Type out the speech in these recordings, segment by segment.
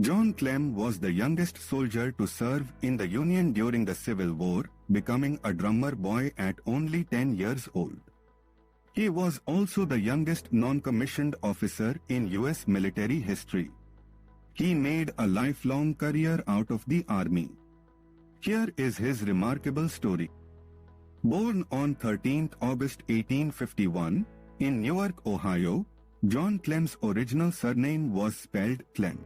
John Clem was the youngest soldier to serve in the Union during the Civil War, becoming a drummer boy at only 10 years old. He was also the youngest non-commissioned officer in U.S. military history. He made a lifelong career out of the Army. Here is his remarkable story. Born on 13 August 1851 in Newark, Ohio, John Clem's original surname was spelled Klem.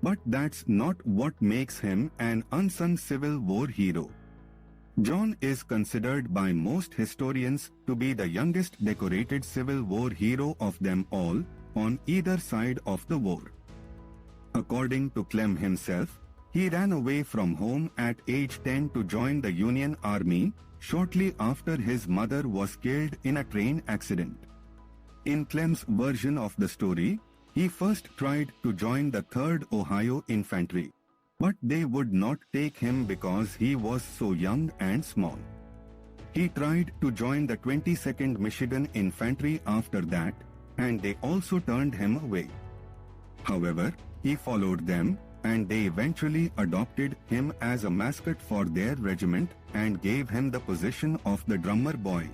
But that's not what makes him an unsung Civil War hero. John is considered by most historians to be the youngest decorated Civil War hero of them all, on either side of the war. According to Clem himself, he ran away from home at age 10 to join the Union Army shortly after his mother was killed in a train accident. In Clem's version of the story, he first tried to join the 3rd Ohio Infantry, but they would not take him because he was so young and small. He tried to join the 22nd Michigan Infantry after that, and they also turned him away. However, he followed them, and they eventually adopted him as a mascot for their regiment and gave him the position of the drummer boy.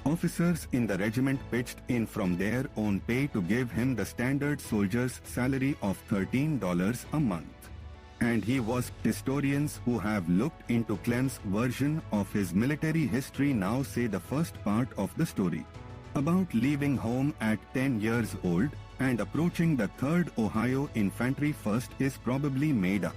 Officers in the regiment pitched in from their own pay to give him the standard soldier's salary of $13 a month. And he was. Historians who have looked into Clem's version of his military history now say the first part of the story, about leaving home at 10 years old and approaching the 3rd Ohio Infantry first, is probably made up.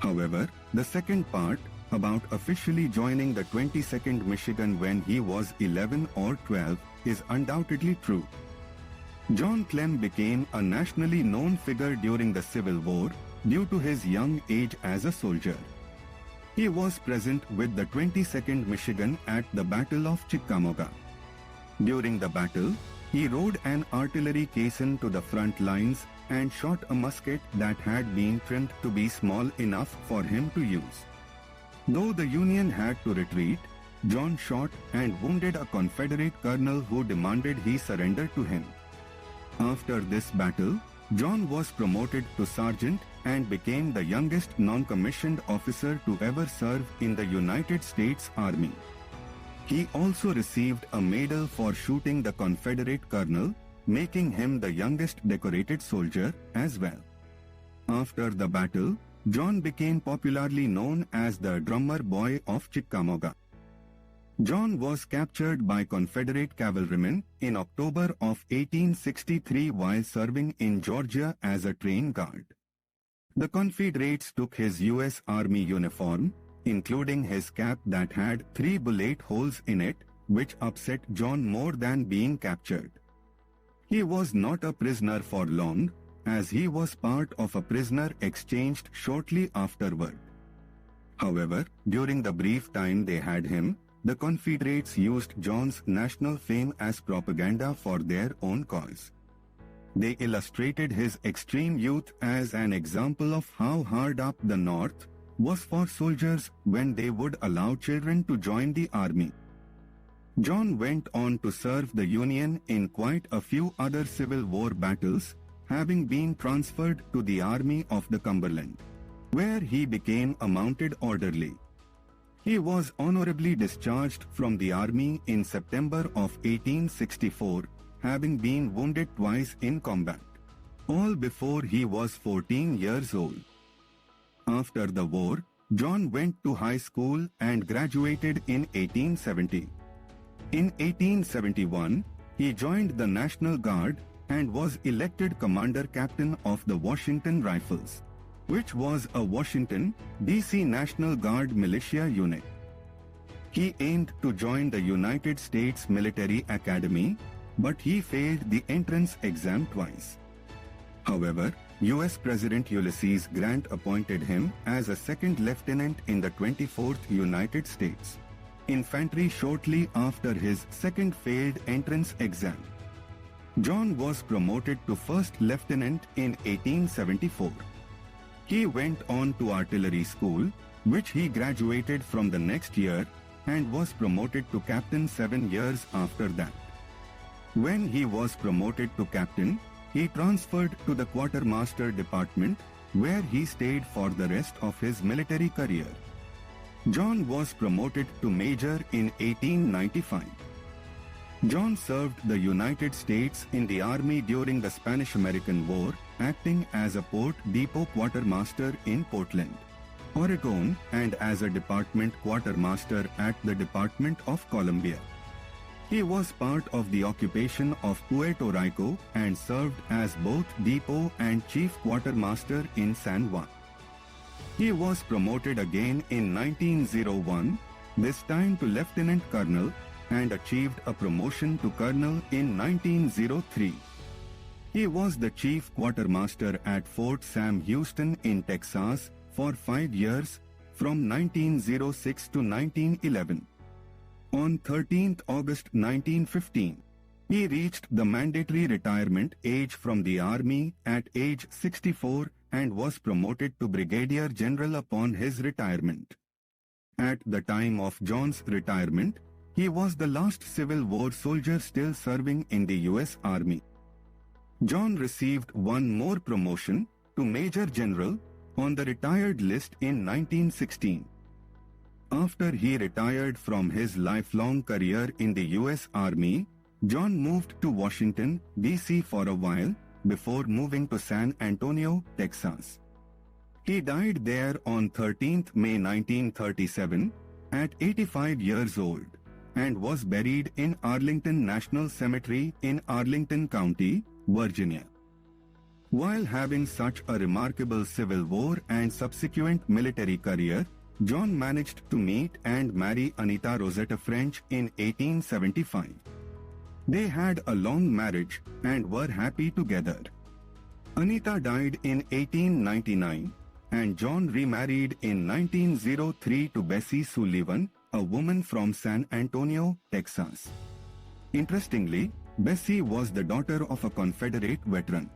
However, the second part, about officially joining the 22nd Michigan when he was 11 or 12, is undoubtedly true. John Clem became a nationally known figure during the Civil War due to his young age as a soldier. He was present with the 22nd Michigan at the Battle of Chickamauga. During the battle, he rode an artillery caisson to the front lines and shot a musket that had been trimmed to be small enough for him to use. Though the Union had to retreat, John shot and wounded a Confederate colonel who demanded he surrender to him. After this battle, John was promoted to sergeant and became the youngest non-commissioned officer to ever serve in the United States Army. He also received a medal for shooting the Confederate colonel, making him the youngest decorated soldier as well. After the battle, John became popularly known as the drummer boy of Chickamauga. John was captured by Confederate cavalrymen in October of 1863 while serving in Georgia as a train guard. The Confederates took his U.S. Army uniform, including his cap that had 3 bullet holes in it, which upset John more than being captured. He was not a prisoner for long, as he was part of a prisoner exchanged shortly afterward. However, during the brief time they had him, the Confederates used John's national fame as propaganda for their own cause. They illustrated his extreme youth as an example of how hard up the North was for soldiers when they would allow children to join the army. John went on to serve the Union in quite a few other Civil War battles, having been transferred to the Army of the Cumberland, where he became a mounted orderly. He was honorably discharged from the Army in September of 1864, having been wounded twice in combat, all before he was 14 years old. After the war, John went to high school and graduated in 1870. In 1871, he joined the National Guard and was elected Commander-Captain of the Washington Rifles, which was a Washington, D.C. National Guard militia unit. He aimed to join the United States Military Academy, but he failed the entrance exam twice. However, U.S. President Ulysses Grant appointed him as a second lieutenant in the 24th United States Infantry shortly after his second failed entrance exam. John was promoted to first lieutenant in 1874. He went on to artillery school, which he graduated from the next year, and was promoted to captain 7 years after that. When he was promoted to captain, he transferred to the quartermaster department, where he stayed for the rest of his military career. John was promoted to major in 1895. John served the United States in the Army during the Spanish-American War, acting as a Port Depot quartermaster in Portland, Oregon, and as a department quartermaster at the Department of Columbia. He was part of the occupation of Puerto Rico and served as both depot and chief quartermaster in San Juan. He was promoted again in 1901, this time to lieutenant colonel, and achieved a promotion to colonel in 1903. He was the chief quartermaster at Fort Sam Houston in Texas for 5 years, from 1906 to 1911. On 13th August 1915, he reached the mandatory retirement age from the Army at age 64 and was promoted to Brigadier General upon his retirement. At the time of John's retirement, he was the last Civil War soldier still serving in the U.S. Army. John received one more promotion to Major General on the retired list in 1916. After he retired from his lifelong career in the U.S. Army, John moved to Washington, D.C. for a while before moving to San Antonio, Texas. He died there on 13th May 1937 at 85 years old and was buried in Arlington National Cemetery in Arlington County, Virginia. While having such a remarkable Civil War and subsequent military career, John managed to meet and marry Anita Rosetta French in 1875. They had a long marriage and were happy together. Anita died in 1899 and John remarried in 1903 to Bessie Sullivan, a woman from San Antonio, Texas. Interestingly, Bessie was the daughter of a Confederate veteran,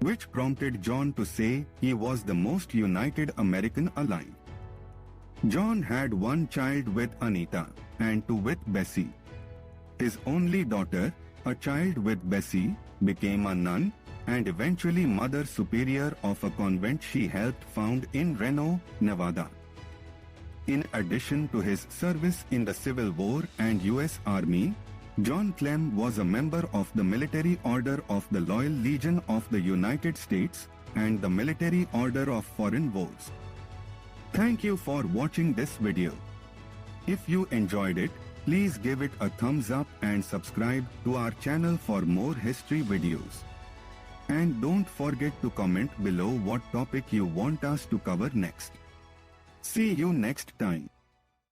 which prompted John to say he was the most united American alive. John had one child with Anita and two with Bessie. His only daughter, a child with Bessie, became a nun and eventually Mother Superior of a convent she helped found in Reno, Nevada. In addition to his service in the Civil War and U.S. Army, John Clem was a member of the Military Order of the Loyal Legion of the United States and the Military Order of Foreign Wars. Thank you for watching this video. If you enjoyed it, please give it a thumbs up and subscribe to our channel for more history videos. And don't forget to comment below what topic you want us to cover next. See you next time.